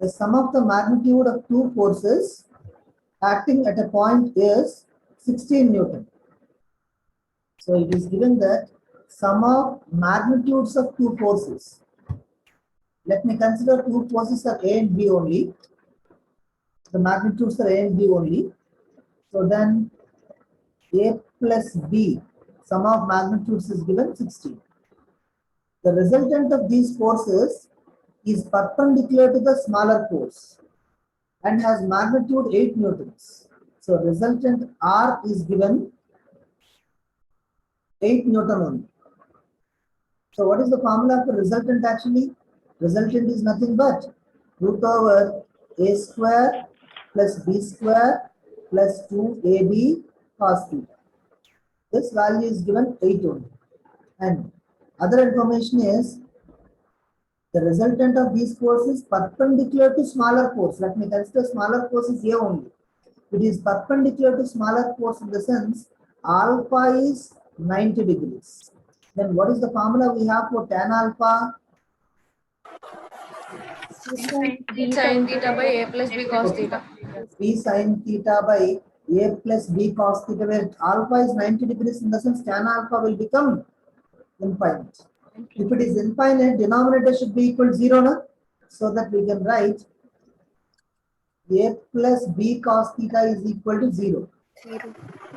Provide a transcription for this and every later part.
The sum of the magnitude of two forces acting at a point is 16 Newton. So it is given that sum of magnitudes of two forces. Let me consider two forces are A and B only. The magnitudes are A and B only. So then A plus B, sum of magnitudes is given 16. The resultant of these forces is perpendicular to the smaller force and has magnitude 8 newtons. So resultant R is given 8 Newton only. So what is the formula for resultant actually? Resultant is nothing but root over A square plus B square plus 2AB cos theta. This value is given 8 only. And other information is the resultant of these forces perpendicular to smaller force. Let me consider smaller force is A only. It is perpendicular to smaller force in the sense alpha is 90 degrees. Then what is the formula we have for tan alpha? B sin theta by A plus B cos theta. B sin theta by A plus B cos theta, where alpha is 90 degrees in the sense tan alpha will become infinite. If it is infinite, denominator should be equal to 0, no? So that we can write A plus B cos theta is equal to 0.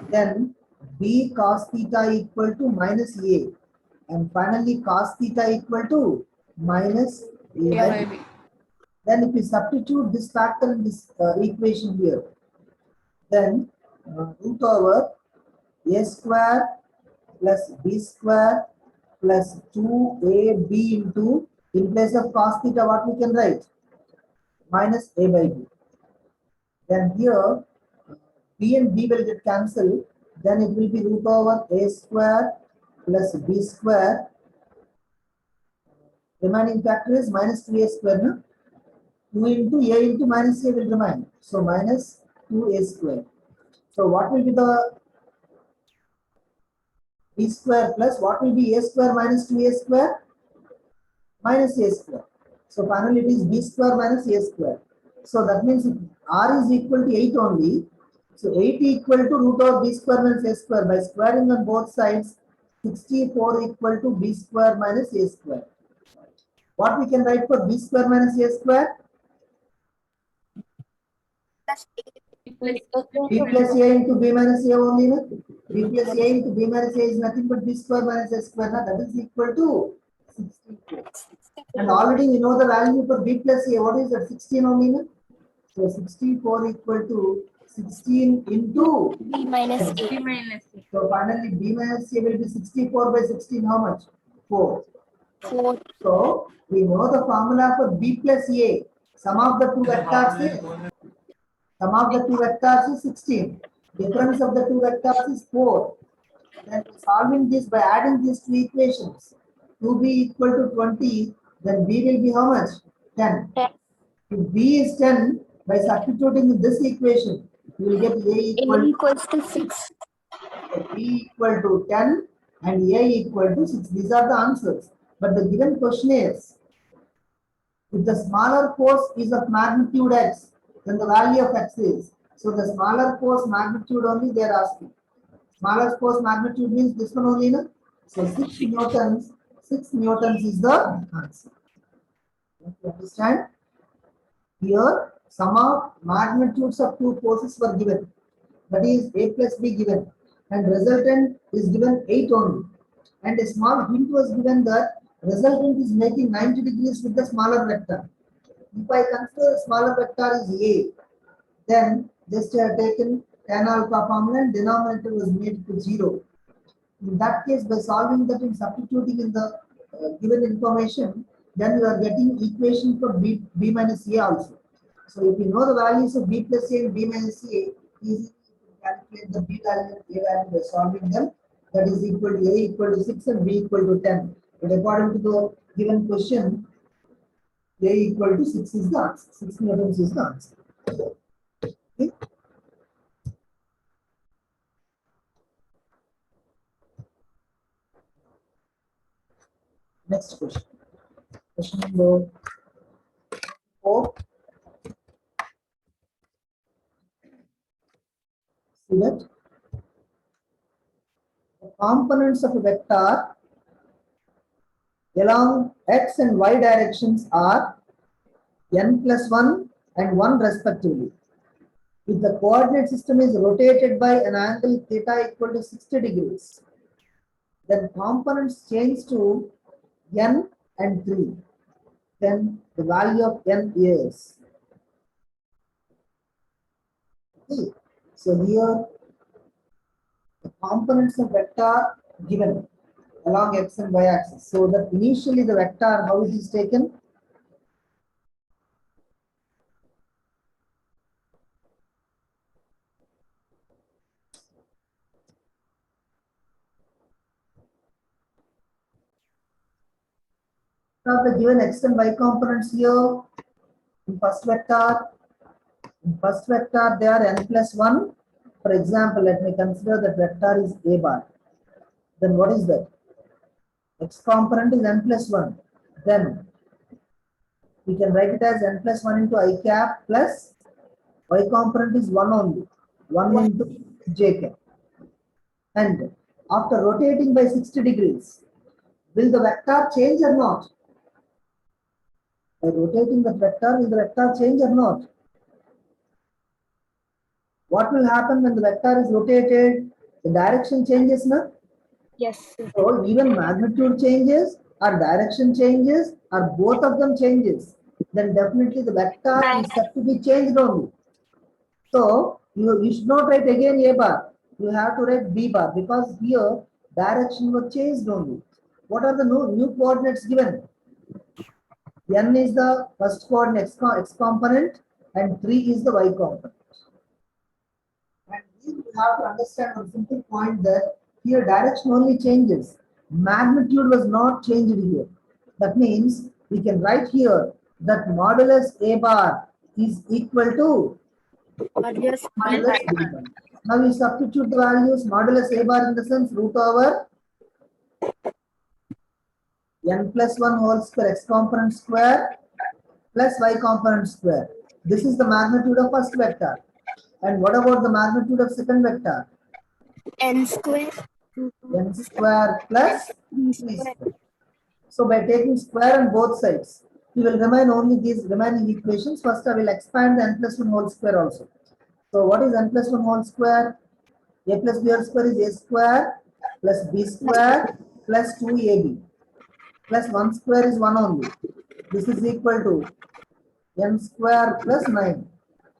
Then B cos theta equal to minus A. And finally cos theta equal to minus A by B. Then if we substitute this factor in this equation here, then root over A square plus B square plus 2AB into, in place of cos theta, what we can write? Minus A by B. Then here, B and B will get cancelled. Then it will be root over A square plus B square. Remaining factor is minus 2A square. No? 2 into A into minus A will remain. So minus 2A square. So what will be the B square plus what will be A square minus 2A square? Minus A square. So finally it is B square minus A square. So that means if R is equal to 8 only. So 8 equal to root of B square minus A square. By squaring on both sides, 64 equal to B square minus A square. What we can write for B square minus A square? B plus A into B minus A only. No? B plus A into B minus A is nothing but B square minus A square. No? That is equal to 64. And already we know the value for B plus A. What is that? 16 only. No? So 64 equal to 16 into B minus B A. minus A. So finally B minus A will be 64 by 16. How much? 4. 4. So we know the formula for B plus A. Sum of the two vectors is 16. Difference of the two vectors is 4. Then solving this by adding these two equations, 2b equal to 20, then b will be how much? 10. 10. If b is 10, by substituting in this equation, you will get a A equal equals to 6. to b equal to 10 and a equal to 6. These are the answers. But the given question is, if the smaller force is of magnitude x, then the value of x is. So the smaller force magnitude only they are asking. Smaller force magnitude means this one only, no? So 6 newtons. 6 newtons is the answer. You understand? Here, sum of magnitudes of two forces were given. That is A plus B given. And resultant is given 8 only. And a small hint was given that resultant is making 90 degrees with the smaller vector. If I consider smaller vector is A, then just I have taken tan alpha formula and denominator was made to 0. In that case, by solving that and substituting in the given information, then you are getting equation for B minus A also. So if you know the values of B plus A and B minus A, easily you can calculate the B value and A value by solving them. That is equal to A equal to 6 and B equal to 10. But according to the given question, A equal to 6 is the answer. 6 newtons is the answer. Okay. Next question. Question number 4. See that? The components of a vector along x and y directions are n plus 1 and 1 respectively. If the coordinate system is rotated by an angle theta equal to 60 degrees, then components change to n and 3. Then the value of n is. Okay. So here the components of vector given along x and y axis. So that initially the vector, how it is taken? Now the given x and y components here in first vector. In first vector they are n plus 1. For example, let me consider that vector is a bar. Then what is that? X component is n plus 1. Then we can write it as n plus 1 into I cap plus y component is 1 only. 1 into j cap. And after rotating by 60 degrees, will the vector change or not? By rotating the vector, will the vector change or not? What will happen when the vector is rotated? The direction changes, no? Yes. So even magnitude changes or direction changes or both of them changes, then definitely the vector is said to be changed only. So you should not write again a bar. You have to write b bar because here direction was changed only. What are the new coordinates given? N is the first coordinate x component and 3 is the y component. And you have to understand one simple point that here direction only changes. Magnitude was not changed here. That means we can write here that modulus a bar is equal to Modulus modulus b bar. Now we substitute the values modulus a bar in the sense root over n plus 1 whole square x component square plus y component square. This is the magnitude of first vector. And what about the magnitude of second vector? n square. N square plus 3 square. So by taking square on both sides, we will remain only these remaining equations. First I will expand the n plus 1 whole square also. So what is n plus 1 whole square? A plus b whole square is a square plus b square plus 2ab plus 1 square is 1 only. This is equal to n square plus 9.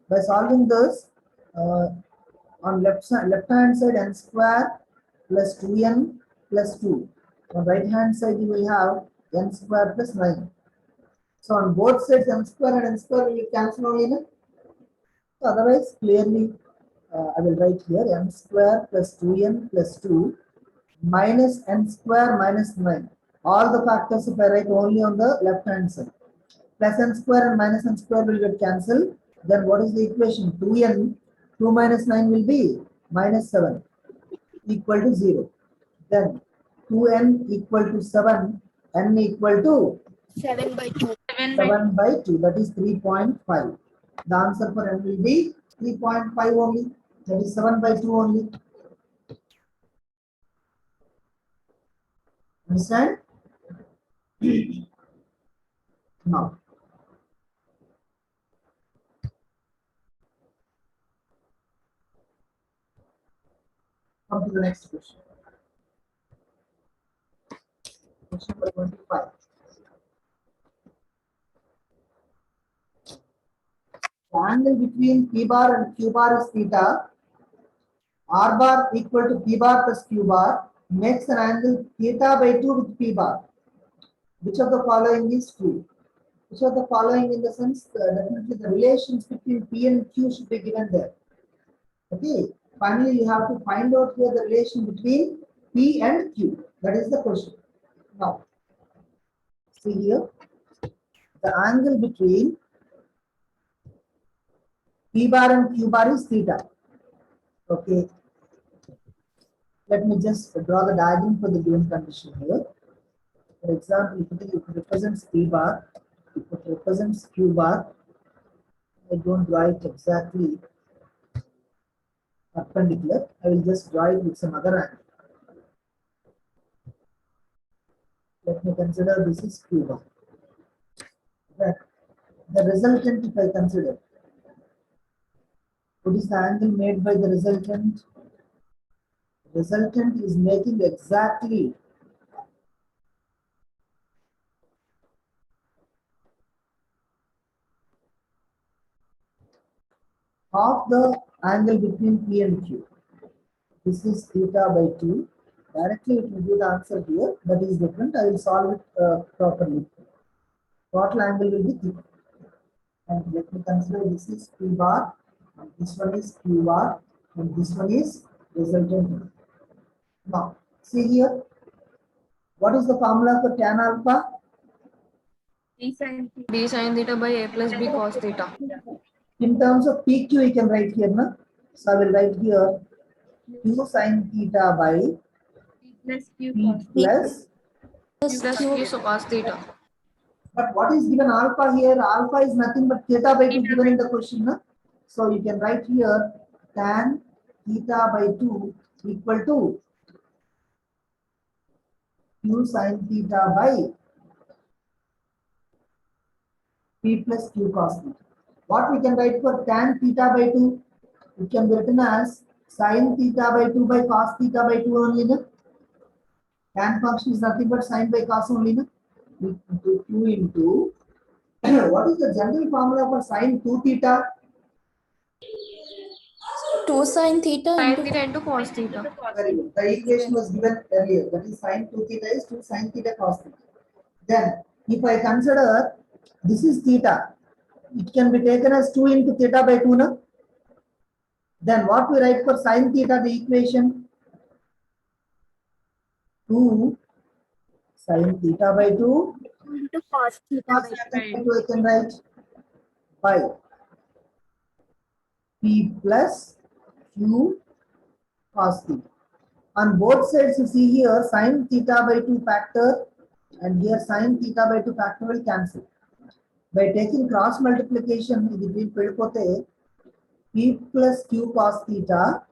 By solving this, on left hand side n square plus 2n plus 2. On right hand side you will have n square plus 9. So on both sides n square and n square will cancel only. So otherwise clearly I will write here n square plus 2n plus 2 minus n square minus 9. All the factors if I write only on the left hand side. Plus n square and minus n square will get cancelled. Then what is the equation? 2n, 2 minus 9 will be minus 7 equal to 0. Then 2n equal to 7, n equal to 7 by 2. 7 by 2, that is 3.5. The answer for n will be 3.5 only, that is 7 by 2 only. Understand? Now, come to the next question. Question number 25. The angle between P bar and Q bar is theta. R bar equal to P bar plus Q bar makes an angle theta by 2 with P bar. Which of the following is true? Which of the following in the sense definitely the relations between P and Q should be given there. Okay. Finally, you have to find out here the relation between P and Q. That is the question. Now, see here, the angle between P bar and Q bar is theta. Okay. Let me just draw the diagram for the given condition here. For example, if it represents P bar, if it represents Q bar, I don't write exactly. perpendicular. I will just draw it with some other angle. Let me consider this is Q bar. Then the resultant, if I consider, what is the angle made by the resultant? Resultant is making exactly half the angle between P and Q. This is theta by 2. Directly it will give the answer here, but is different. I will solve it properly. Total angle will be theta. And let me consider this is P bar, and this one is Q bar, and this one is resultant. Now, see here, what is the formula for tan alpha? D sin theta by A plus B cos theta. In terms of PQ, you can write here, na? So I will write here Q sin theta by Plus Q P cos plus. plus Q so cos theta. But what is given alpha here? Alpha is nothing but theta by 2 given in the question. Na? So you can write here tan theta by 2 equal to Q sin theta by P plus Q cos theta. What we can write for tan theta by 2? It can be written as sin theta by 2 by cos theta by 2 only. Na? Tan function is nothing but sin by cos only. Na? Into Q into what is the general formula for sin 2 theta? 2 sin theta Sin into theta into cos theta. Very good. The equation was given earlier. That is sin 2 theta is 2 sin theta cos theta. Then, if I consider this is theta, it can be taken as 2 into theta by 2. Na? Then what we write for sin theta, the equation? 2 sin theta by 2 into cos theta cos by theta by 2 I can write by P plus Q cos theta. On both sides, you see here sin theta by 2 factor and here sin theta by 2 factor will cancel. By taking cross multiplication between Pelpote, P plus Q cos theta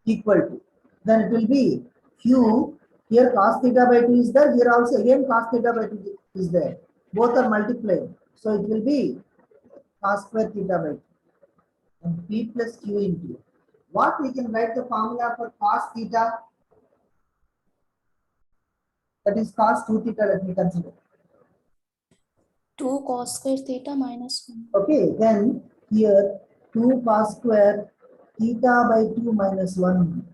equal to, then it will be Q, here cos theta by 2 is there, here also again cos theta by 2 is there. Both are multiplied. So it will be cos square theta by 2 and P plus Q into. What we can write the formula for cos theta? That is cos 2 theta, let me consider. 2 cos square theta minus 1. Okay, then here 2 cos square theta by 2 minus 1.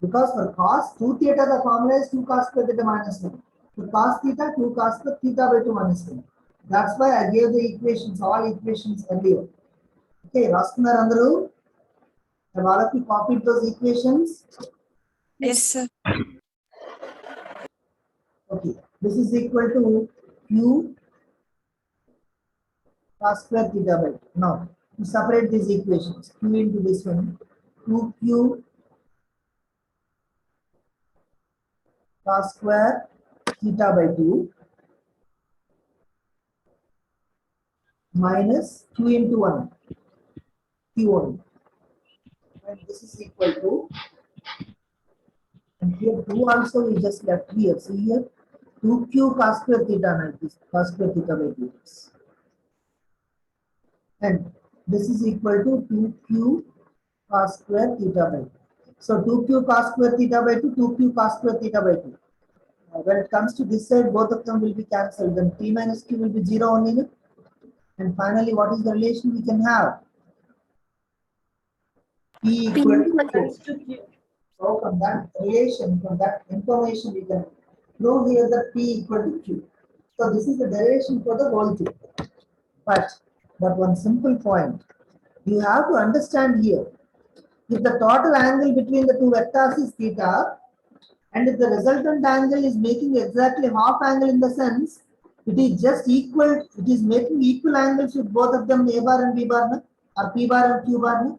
Because for cos 2 theta, the formula is 2 cos square theta minus 1. For cos theta, 2 cos square theta by 2 minus 1. That's why I gave the equations, all equations earlier. Okay, Raskunar Andaru, have all of you copied those equations? Yes, sir. Okay, this is equal to Q cos square theta by 2. Now, to separate these equations, Q into this one, 2Q cos square theta by 2 minus Q into 1, Q1. And this is equal to, and here 2 also we just left here. See here, 2Q cos square theta like this, cos square theta by 2. And this is equal to 2Q cos square theta by 2. So 2Q cos square theta by 2, 2Q cos square theta by 2. When it comes to this side, both of them will be cancelled. Then P minus Q will be 0 only. And finally, what is the relation we can have? P equal to Q. So from that relation, from that information, we can prove here that P equal to Q. So this is the derivation for the whole thing. But one simple point, you have to understand here, if the total angle between the two vectors is theta, and if the resultant angle is making exactly half angle in the sense, it is just equal, it is making equal angles with both of them, A bar and B bar, na? Or P bar and Q bar. Na?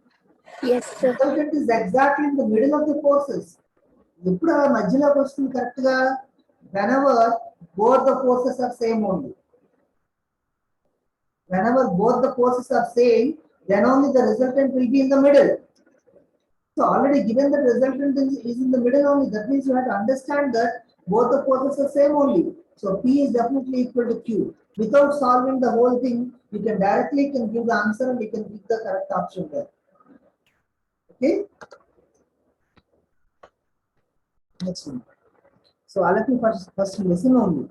Yes, sir. Resultant is exactly in the middle of the forces. Whenever both the forces are same only. Whenever both the forces are same, then only the resultant will be in the middle. So already given the resultant is in the middle only. That means you have to understand that both the forces are same only. So P is definitely equal to Q. Without solving the whole thing, you can directly give the answer and you can pick the correct option there. Okay. Next one. So I'll let you first listen only.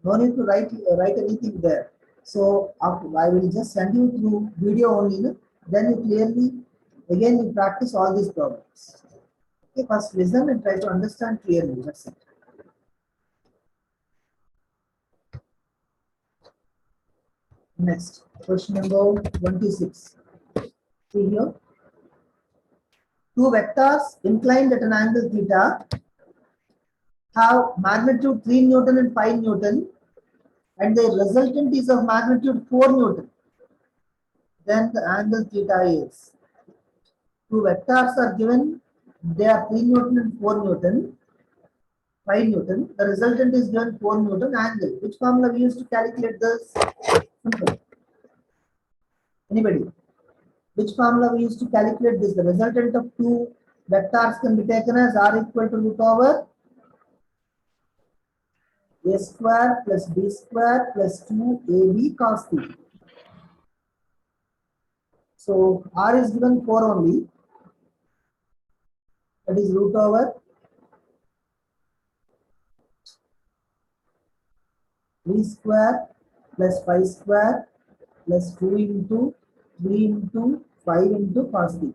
No need to write anything there. So I will just send you through video only. No? Then you clearly again you practice all these problems. Okay, first listen and try to understand clearly. That's it. Next, question number 26. See here. Two vectors inclined at an angle theta have magnitude 3 Newton and 5 Newton, and the resultant is of magnitude 4 Newton. Then the angle theta is. Two vectors are given, they are 3 Newton and 4 Newton, 5 Newton. The resultant is given 4 Newton angle. Which formula we use to calculate this? Simple. Anybody? Which formula we use to calculate this? The resultant of two vectors can be taken as r equal to root over a square plus b square plus 2ab cos theta. So r is given 4 only. That is root over 3 square plus 5 square plus 2 into 3 into 5 into cos theta.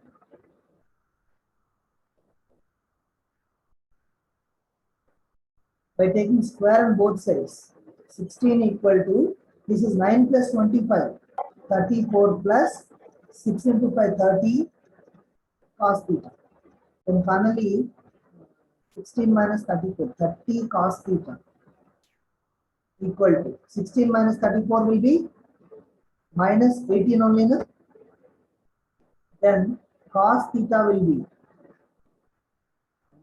By taking square on both sides, 16 equal to, this is 9 plus 25, 34 plus 6 into 5, 30 cos theta. Then finally, 16 minus 34, 30 cos theta equal to 16 minus 34 will be minus 18 only. No? Then cos theta will be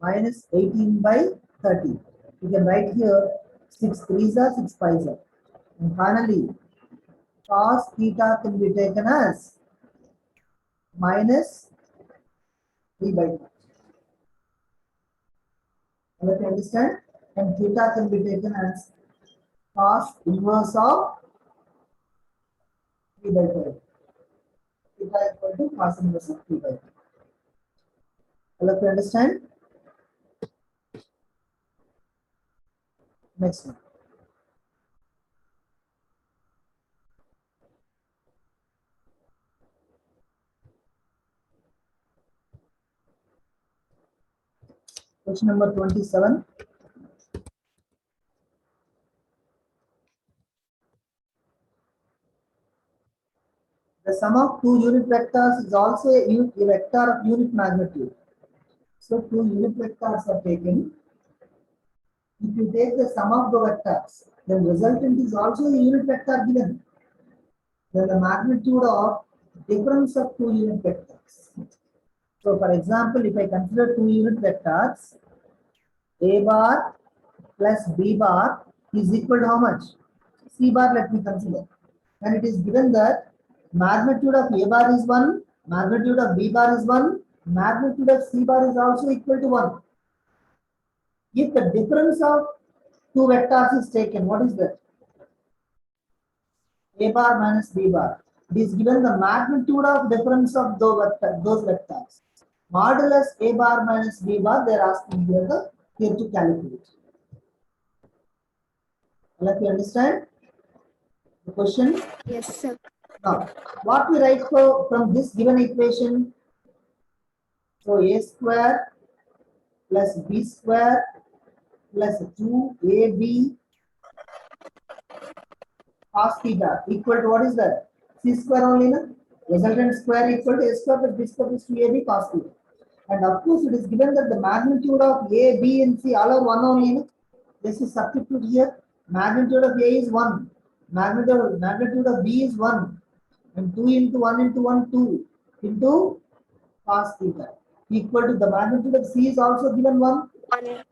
minus 18 by 30. You can write here 6 3s are 6 5s are. And finally, cos theta can be taken as minus 3 by 2. Let me understand. And theta can be taken as cos inverse of 3 by 5. Theta equal to cos inverse of 3 by 5. Let me understand. Next one. Question number 27. The sum of two unit vectors is also a vector of unit magnitude. So two unit vectors are taken. If you take the sum of the vectors, then resultant is also a unit vector given. Then the magnitude of difference of two unit vectors. So for example, if I consider two unit vectors, a bar plus b bar is equal to how much? C bar, let me consider. And it is given that magnitude of a bar is 1, magnitude of b bar is 1, magnitude of c bar is also equal to 1. If the difference of two vectors is taken, what is that? A bar minus b bar. It is given the magnitude of difference of those vectors. Modulus a bar minus b bar, they are asking here to calculate. Let me understand the question. Yes, sir. Now, what we write from this given equation? So a square plus b square plus 2ab cos theta equal to what is that? C square only, na? Resultant square equal to a square plus b square plus 2ab cos theta. And of course, it is given that the magnitude of a, b, and c all are 1 only. Na? This is substitute here. Magnitude of a is 1. Magnitude of b is 1. And 2 into 1 into 1, 2 into cos theta equal to the magnitude of c is also given 1. 1.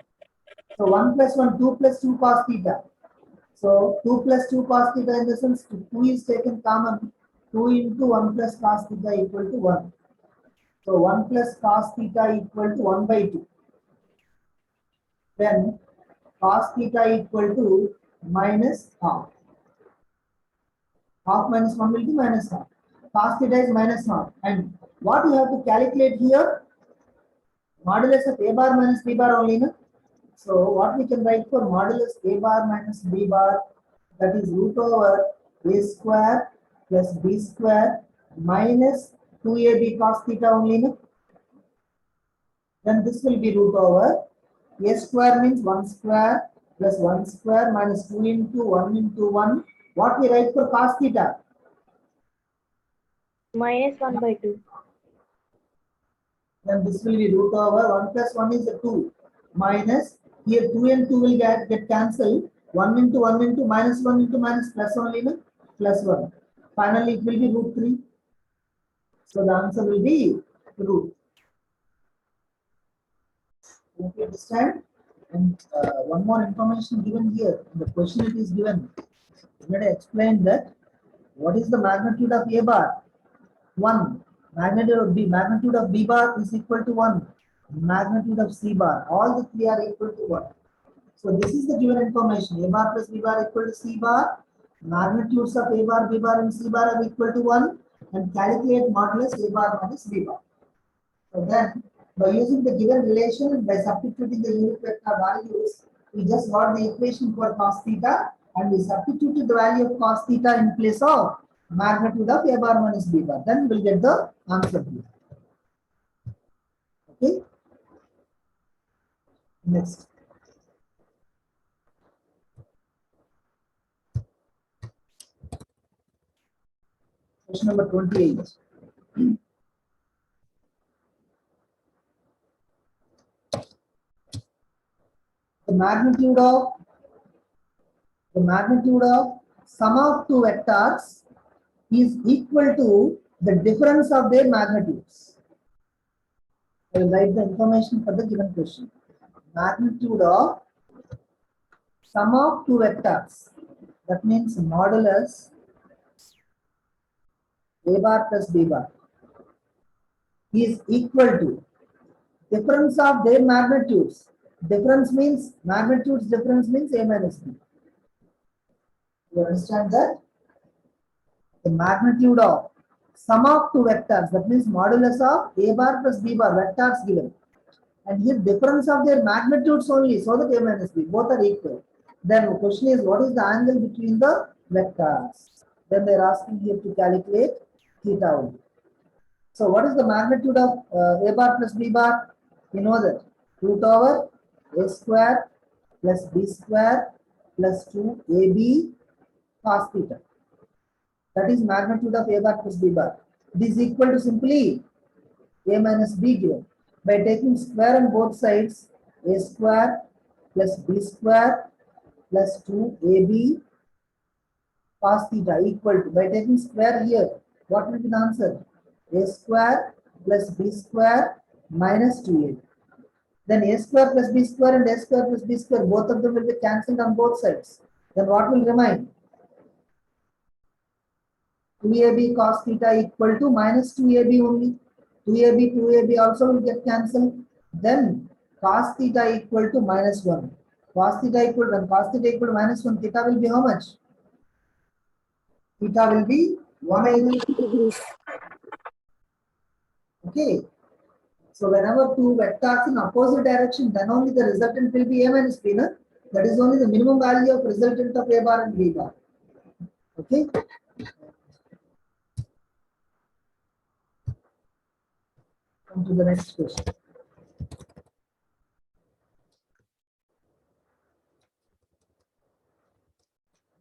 So 1 plus 1, 2 plus 2 cos theta. So 2 plus 2 cos theta, in the sense 2 is taken common. 2 into 1 plus cos theta equal to 1. So 1 plus cos theta equal to 1 by 2. Then cos theta equal to minus half. Half minus 1 will be minus half. Cos theta is minus half. And what you have to calculate here? Modulus of a bar minus b bar only. No? So what we can write for modulus a bar minus b bar, that is root over a square plus b square minus 2ab cos theta only. No? Then this will be root over a square means 1 square plus 1 square minus 2 into 1 into 1. What we write for cos theta? Minus 1 by 2. Then this will be root over 1 plus 1 is 2 minus here 2 and 2 will get cancelled. 1 into 1 into minus 1 into minus plus only no? Plus 1. Finally it will be root 3. So the answer will be root. Hope you understand? And one more information given here. In the question it is given. Let me explain that. What is the magnitude of A bar? 1. Magnitude of B bar is equal to 1. Magnitude of C bar. All the three are equal to 1. So this is the given information. A bar plus B bar equal to C bar. Magnitudes of A bar, B bar and C bar are equal to 1. And calculate modulus A bar minus B bar. So then, by using the given relation and by substituting the unit vector values, we just got the equation for cos theta and we substituted the value of cos theta in place of magnitude of A bar minus B bar. Then we will get the answer here. Okay. Next. Question number 28. The magnitude of sum of two vectors is equal to the difference of their magnitudes. I will write the information for the given question. Magnitude of sum of two vectors, that means modulus A bar plus B bar, is equal to difference of their magnitudes. Difference means magnitudes, difference means A minus B. You understand that? The magnitude of sum of two vectors, that means modulus of A bar plus B bar, vectors given. And here difference of their magnitudes only, so that A minus B, both are equal. Then the question is, what is the angle between the vectors? Then they are asking here to calculate theta only. So what is the magnitude of A bar plus B bar? You know that root over A square plus B square plus 2AB cos theta. That is magnitude of A bar plus B bar. This is equal to simply A minus B given. By taking square on both sides, A square plus B square plus 2AB cos theta equal to, by taking square here, what will be the answer? A square plus B square minus 2AB. Then A square plus B square and A square plus B square, both of them will be cancelled on both sides. Then what will remain? 2AB cos theta equal to minus 2AB only. 2AB also will get cancelled. Then cos theta equal to minus 1. Cos theta equal to minus 1, theta will be how much? Theta will be 180 degrees. Okay. So whenever two vectors in opposite direction, then only the resultant will be A minus B. No? That is only the minimum value of resultant of A bar and B bar. Okay. Come to the next question.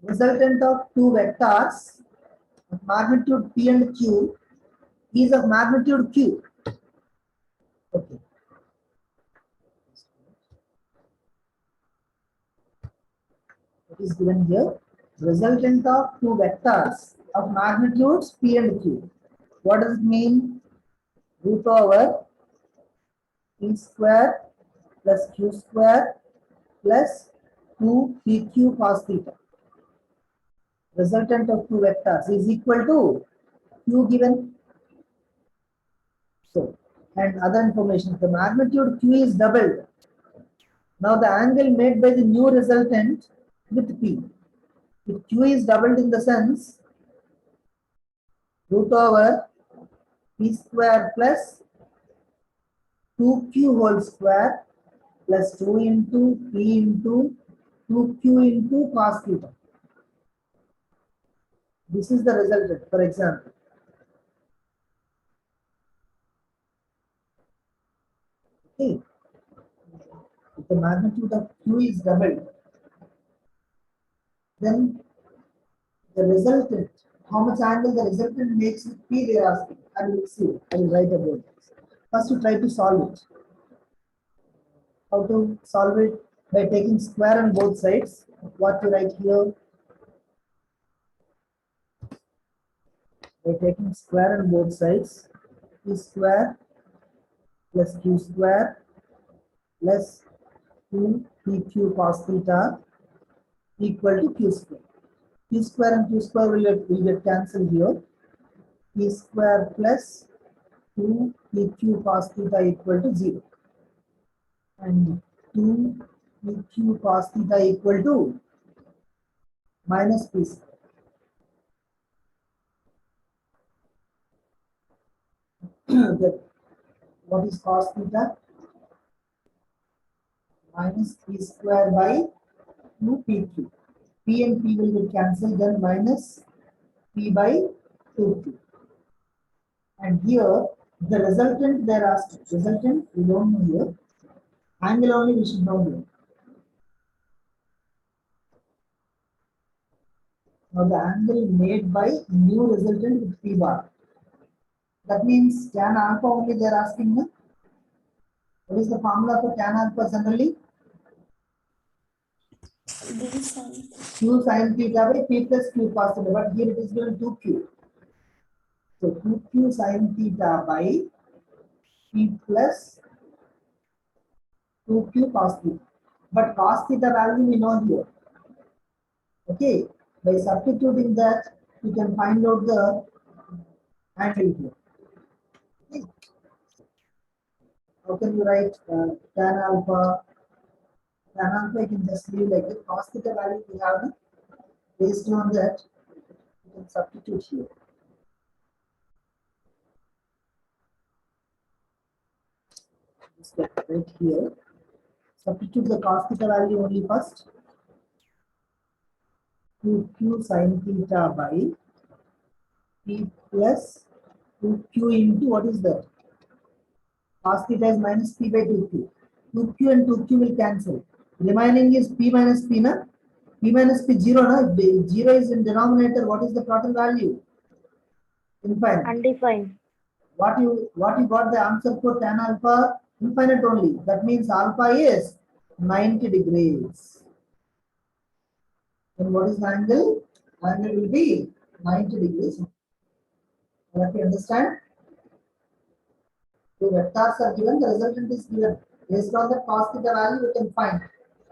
Resultant of two vectors of magnitude P and Q is of magnitude Q. Okay. It is given here. Resultant of two vectors of magnitudes P and Q. What does it mean? Root over P square plus Q square plus 2PQ cos theta. Resultant of two vectors is equal to Q given. So and other information. If the magnitude Q is doubled, now the angle made by the new resultant with P. If Q is doubled in the sense root over P square plus 2Q whole square plus 2 into P into 2Q into cos theta. This is the resultant, for example. Okay. If the magnitude of Q is doubled, then the resultant, how much angle the resultant makes with P, they are asking. I will see. I will write about this. First, you try to solve it. How to solve it? By taking square on both sides. What to write here? By taking square on both sides. P square plus Q square plus 2 PQ cos theta equal to Q square. Q square and Q square will get cancelled here. P square plus 2 PQ cos theta equal to 0. And 2 PQ cos theta equal to minus P square. What is cos theta? Minus P square by 2 PQ. P and P will get cancelled, then minus P by 2Q. And here, the resultant they are asked. Resultant, we don't know here. Angle only we should know here. Now the angle made by new resultant with P bar. That means tan alpha only they are asking. No? What is the formula for tan alpha generally? D sin. Q sin theta by P plus Q cos theta. But here it is given 2Q. So 2Q sin theta by P plus 2Q cos theta. But cos theta value we know here. Okay. By substituting that, you can find out the angle here. Okay. How can you write tan alpha? Tan alpha you can just leave like this. Cos theta value we have. Based on that, you can substitute here. Just get right here. Substitute the cos theta value only first. 2Q sin theta by P plus 2Q into what is that? Cos theta is minus P by 2Q. 2Q and 2Q will cancel. Remaining is P minus P, na? P minus P 0, na? If 0 is in denominator, what is the total value? Infinite. Undefined. What you got the answer for tan alpha? Infinite only. That means alpha is 90 degrees. And what is the angle? Angle will be 90 degrees. You have to understand. The vectors are given, the resultant is given. Based on the cos theta value, we can find.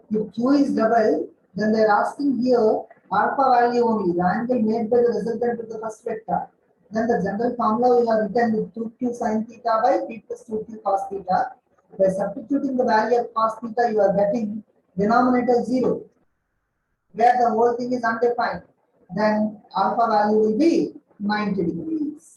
If Q is double, then they are asking here alpha value only, the angle made by the resultant with the first vector. Then the general formula we have written with 2Q sin theta by P plus 2Q cos theta. By substituting the value of cos theta, you are getting denominator 0, where the whole thing is undefined. Then alpha value will be 90 degrees.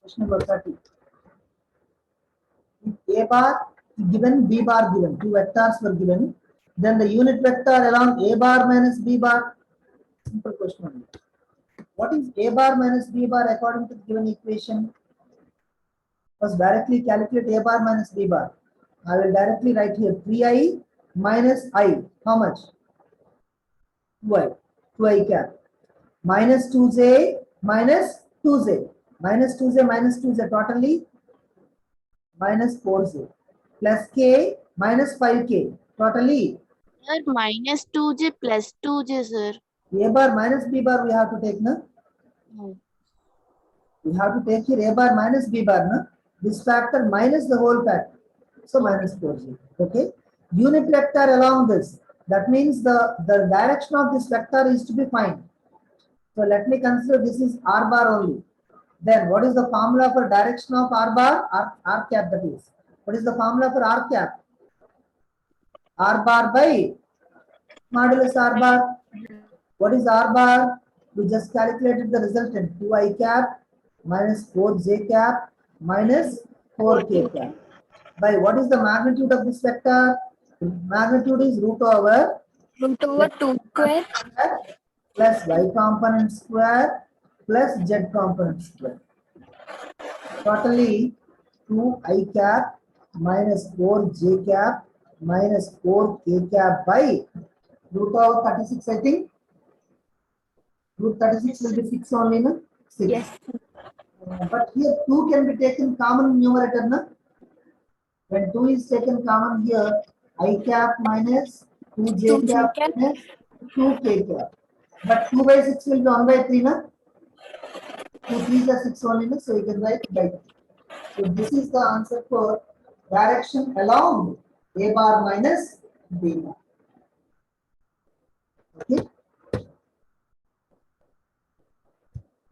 Question number 30. If A bar given, B bar given, two vectors were given, then the unit vector along A bar minus B bar. Simple question only. What is A bar minus B bar according to the given equation? First, directly calculate A bar minus B bar. I will directly write here 3I minus I. How much? 2I. 2I cap. Minus 2J minus 2J. Minus 2J minus 2J totally minus 4J. Plus K minus 5K totally. Sir, minus 2J plus 2J, sir. A bar minus B bar we have to take, na? No. We have to take here A bar minus B bar, na? This factor minus the whole factor. So minus 4J. Okay. Unit vector along this. That means the direction of this vector is to be found. So let me consider this is r bar only. Then what is the formula for direction of r bar? R cap, that is. What is the formula for r cap? R bar by modulus r bar. What is r bar? We just calculated the resultant 2i cap minus 4j cap minus 4k cap. By what is the magnitude of this vector? Magnitude is root over Root over 2 square. plus y component square plus z component square. Totally 2i cap minus 4j cap minus 4k cap by root of 36, I think. Root 36 will be 6 only, no? 6. Yes. But here 2 can be taken common numerator, no? When 2 is taken common here, I cap minus 2j cap minus 2k cap. But 2 by 6 will be 1 by 3, no? 2 3s are 6 only, no? So you can write by 3. So this is the answer for direction along A bar minus B bar. Okay.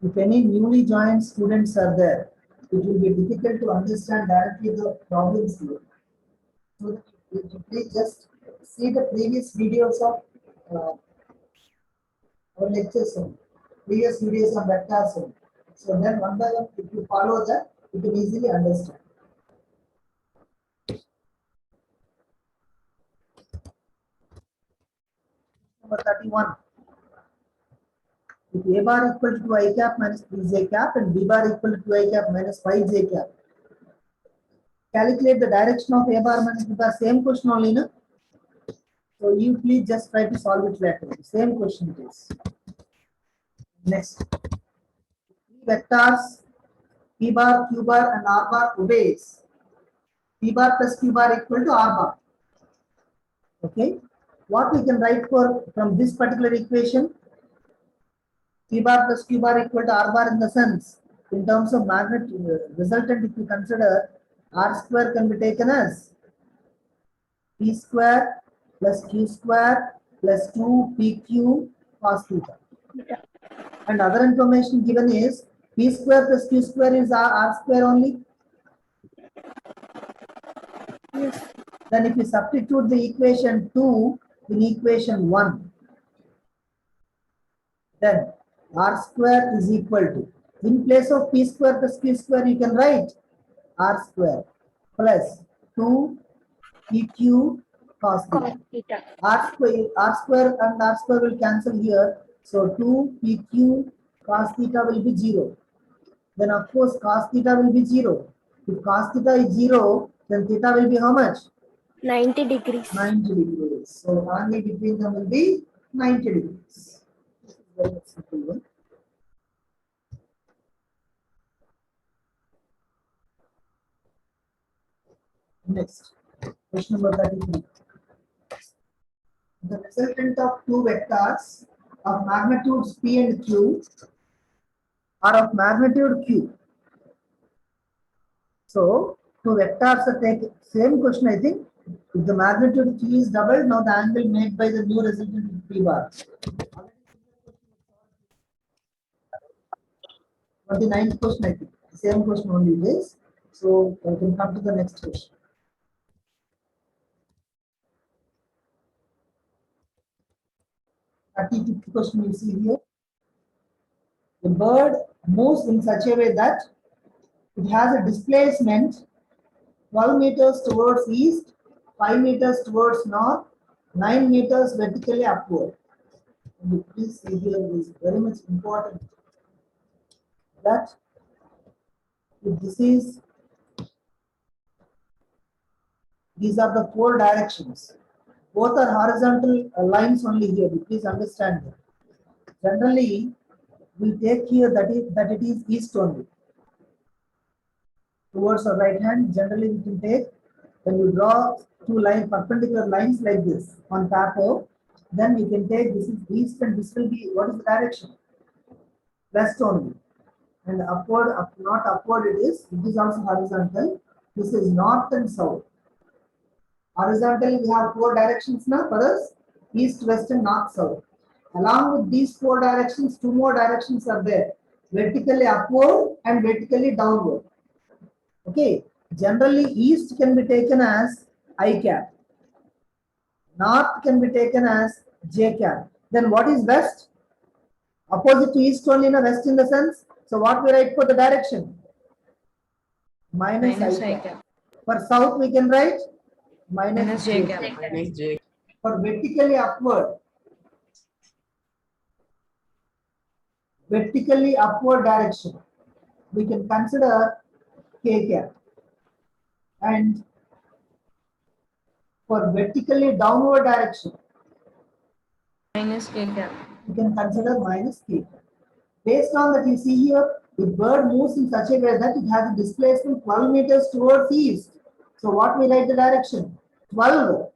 If any newly joined students are there, it will be difficult to understand directly the problems here. So please just see the previous videos of our lectures, previous videos on vectors. So then one by one, if you follow that, you can easily understand. Number 31. If A bar equal to 2i cap minus 3j cap and B bar equal to 2i cap minus 5j cap, calculate the direction of A bar minus B bar. Same question only, no? So you please just try to solve it later. Same question it is. Next, vectors P bar, Q bar, and R bar obeys. P bar plus Q bar equal to R bar. Okay. What we can write for from this particular equation? P bar plus Q bar equal to R bar in the sense, in terms of magnitude resultant, if you consider R square can be taken as P square plus Q square plus 2PQ cos theta. And other information given is P square plus Q square is R square only. Yes. Then if you substitute the equation 2 in equation 1, then R square is equal to, in place of P square plus Q square, you can write R square plus 2PQ cos theta. R square and R square will cancel here. So 2PQ cos theta will be 0. Then of course cos theta will be 0. If cos theta is 0, then theta will be how much? 90 degrees. 90 degrees. So angle between them will be 90 degrees. Very simple one. Next, question number 33. The resultant of two vectors of magnitudes P and Q are of magnitude Q. So, two vectors are taken. Same question, I think. If the magnitude Q is doubled, now the angle made by the new resultant is P bar. 29th question, I think. Same question only it is. So, I can come to the next question. 35th question you see here. The bird moves in such a way that it has a displacement 12 meters towards east, 5 meters towards north, 9 meters vertically upward. And you please see here is very much important that if this is, these are the 4 directions. Both are horizontal lines only here. Please understand that. Generally, we take here that it is east only. Towards the right hand, generally we can take, when you draw 2 perpendicular lines like this on paper, then you can take this is east and this will be, what is the direction? West only. And upward, not upward it is also horizontal. This is north and south. Horizontally we have 4 directions now for us. east, west, and north, south. Along with these four directions, two more directions are there, vertically upward and vertically downward. Okay, generally east can be taken as I cap, north can be taken as j cap. Then what is west? Opposite to east only, no, west in the sense. So what we write for the direction? Minus Minus I I cap. cap. For south we can write minus Minus j J cap. cap. For vertically upward direction, we can consider k cap. And for vertically downward direction, Minus K cap. you can consider minus k cap. Based on that, you see here, the bird moves in such a way that it has a displacement 12 meters towards east. So what we write the direction? 12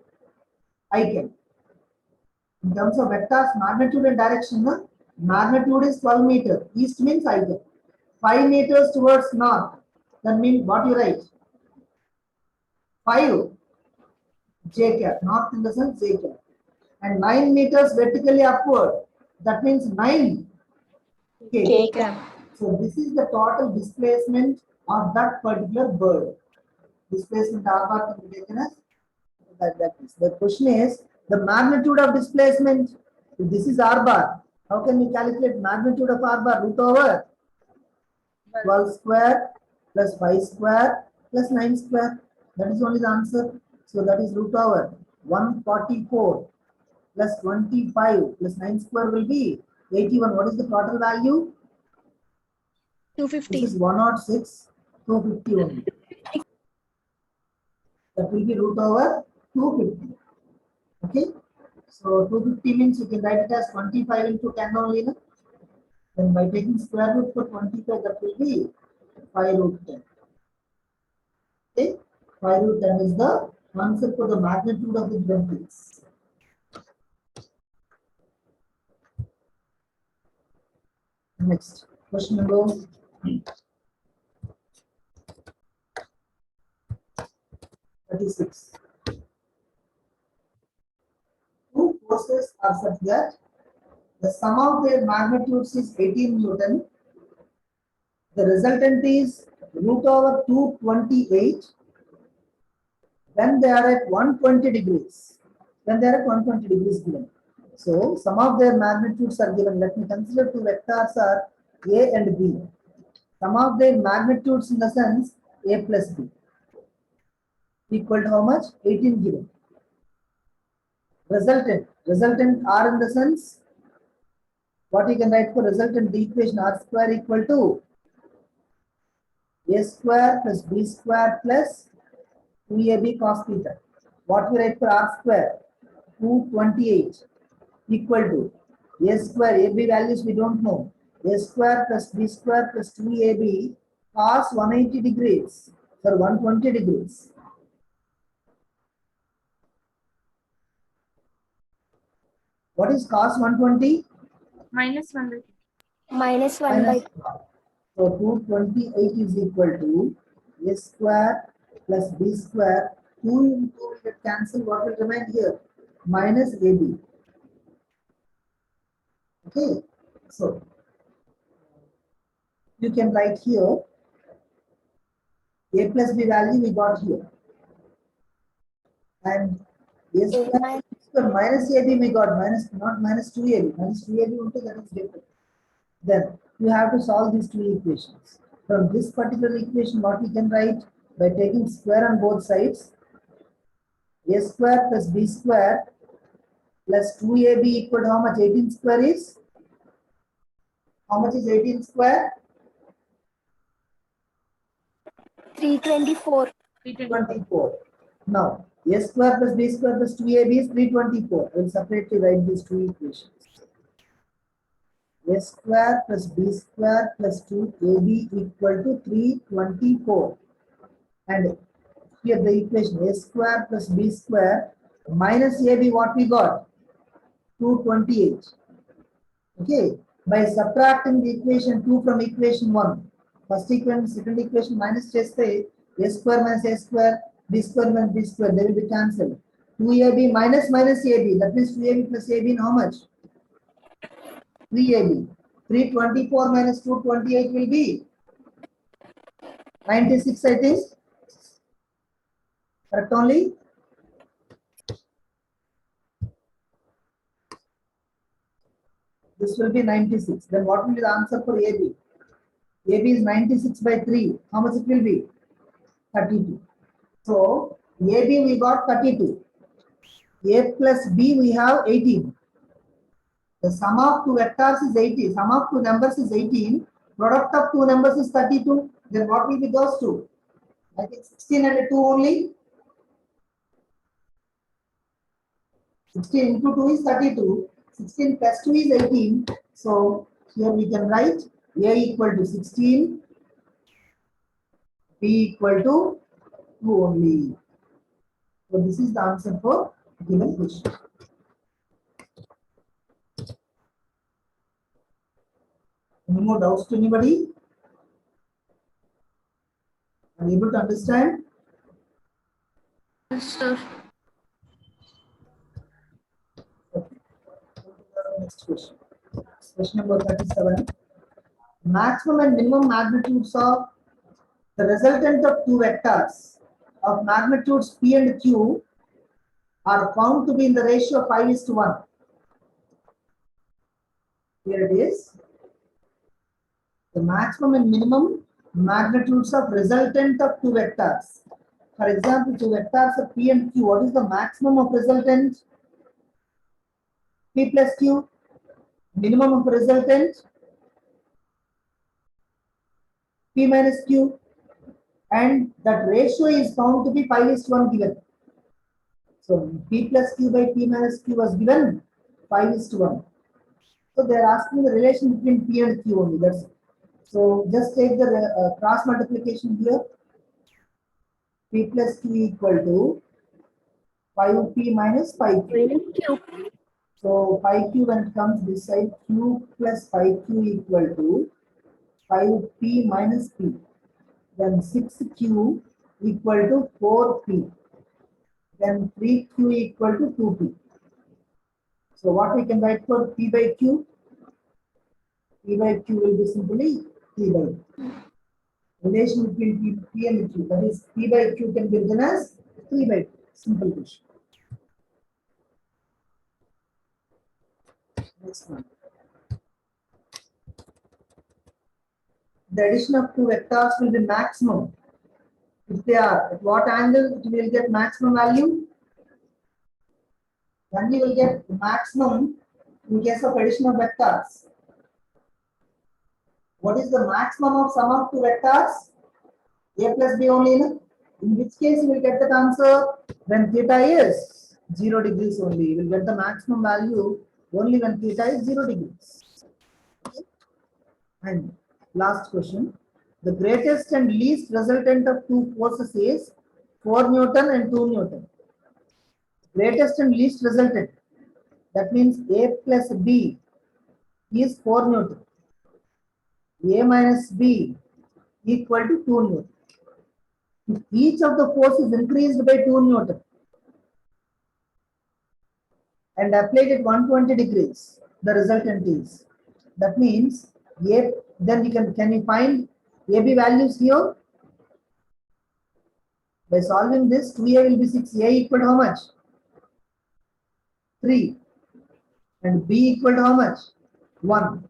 I cap. In terms of vectors, magnitude and direction, magnitude is 12 meters. East means I cap. 5 meters towards north. That means what you write? 5 j cap. North in the sense j cap. And 9 meters vertically upward. That means 9 k K cap. So this is the total displacement of that particular bird. Displacement R bar can be taken as that is. The question is the magnitude of displacement. If this is R bar, how can we calculate magnitude of R bar? Root over 12 square plus 5 square plus 9 square. That is only the answer. So that is root over 144 plus 25 plus 9 square will be 81. What is the total value? 250. This is 106, 250 only. That will be root over 250. Okay. So 250 means you can write it as 25 into 10 only. No? Then by taking square root for 25, that will be 5 root 10. Okay. 5 root 10 is the answer for the magnitude of the given things. Next, question number 36. Two forces are such that the sum of their magnitudes is 18 Newton. The resultant is root over 228 when they are at 120 degrees. When they are at 120 degrees given. So, sum of their magnitudes are given. Let me consider two vectors are A and B. Sum of their magnitudes in the sense A plus B equal to how much? 18 given. Resultant R in the sense, what you can write for resultant, the equation R square equal to A square plus B square plus 2AB cos theta. What we write for R square? 228 equal to A square, AB values we don't know. A square plus B square plus 2AB cos 180 degrees for 120 degrees. What is cos 120? Minus 1. Minus 1 by Minus. So 228 is equal to A square plus B square. 2 into 2 will get cancelled. What will remain here? Minus AB. Okay. So you can write here A plus B value we got here. And A square minus AB we got not minus 2AB. Minus 2AB only, that is different. Then you have to solve these two equations. From this particular equation, what we can write by taking square on both sides, A square plus B square plus 2AB equal to how much? 18 square is? How much is 18 square? 324. 24. Now, A square plus B square plus 2AB is 324. I will separately write these two equations. A square plus B square plus 2AB equal to 324. And here the equation A square plus B square minus AB, what we got? 228. Okay. By subtracting the equation 2 from equation 1, first equation, second equation minus just say A square minus A square, B square minus B square, they will be cancelled. 2ab minus ab. That means 2ab plus ab in how much? 3ab. 324 minus 228 will be 96, I think. Correct only? This will be 96. Then what will be the answer for AB? AB is 96 by 3. How much it will be? 32. So AB we got 32. A plus B we have 18. The sum of two vectors is 18. Sum of two numbers is 18. Product of two numbers is 32. Then what will be those two? I think 16 and 2 only. 16 into 2 is 32. 16 plus 2 is 18. So here we can write A equal to 16. B equal to 2 only. So this is the answer for given question. Any more doubts to anybody? Are you able to understand? Yes, sir. Okay. Next question. Question number 37. Maximum and minimum magnitudes of the resultant of two vectors of magnitudes P and Q are found to be in the ratio of 5:1. Here it is. The maximum and minimum magnitudes of resultant of two vectors. For example, two vectors of P and Q. What is the maximum of resultant? P plus Q. Minimum of resultant? P minus Q. And that ratio is found to be 5:1 given. So P plus Q by P minus Q was given 5:1. So they are asking the relation between P and Q only. That's it. So just take the cross multiplication here. P plus Q equal to 5P minus 5Q. So 5Q when it comes this side, Q plus 5Q equal to 5P minus P. Then 6Q equal to 4P. Then 3Q equal to 2P. So what we can write for P by Q? P by Q will be simply P by Q. Relation between P and Q, that is P by Q can be written as 3 by 2. Simple question. Next one. The addition of two vectors will be maximum. If they are at what angle it will get maximum value? Then we will get maximum in case of addition of vectors. What is the maximum of sum of two vectors? A plus B only. In which case you will get that answer when theta is 0 degrees only. You will get the maximum value only when theta is 0 degrees. Okay. And last question. The greatest and least resultant of two forces is 4 Newton and 2 Newton. Greatest and least resultant. That means A plus B is 4 Newton. A minus B equal to 2 Newton. If each of the force is increased by 2 Newton and applied at 120 degrees, the resultant is. That means A, then we can you find AB values here? By solving this, 2A will be 6. A equal to how much? 3. And B equal to how much? 1.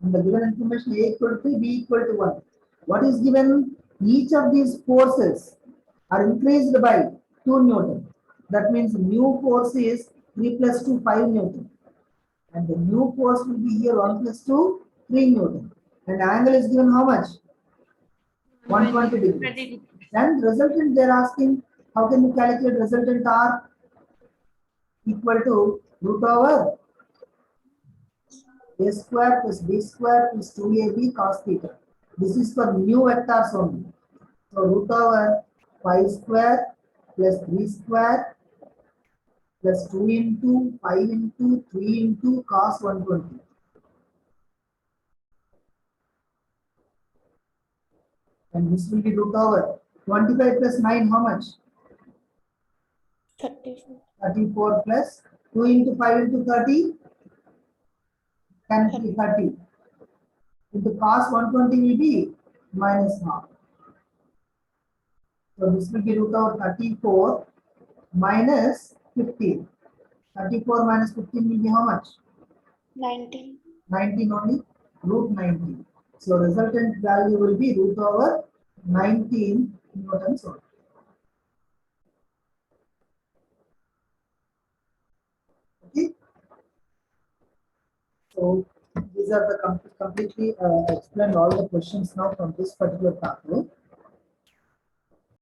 And the given information A equal to 3, B equal to 1. What is given? Each of these forces are increased by 2 Newton. That means new force is 3 plus 2, 5 Newton. And the new force will be here 1 plus 2, 3 Newton. And angle is given how much? 120 degrees. And resultant they are asking, how can you calculate resultant R? Equal to root over A square plus B square plus 2AB cos theta. This is for new vectors only. So root over 5 square plus 3 square plus 2 into 5 into 3 into cos 120. And this will be root over 25 plus 9, how much? 34. 34 plus 2 into 5 into 30. 10 to 30. Into cos 120 will be minus half. So this will be root over 34 minus 15. 34 minus 15 will be how much? 19. 19 only, root 19. So resultant value will be root over 19 newtons only. Okay. So these are the completely explained all the questions now from this particular pathway.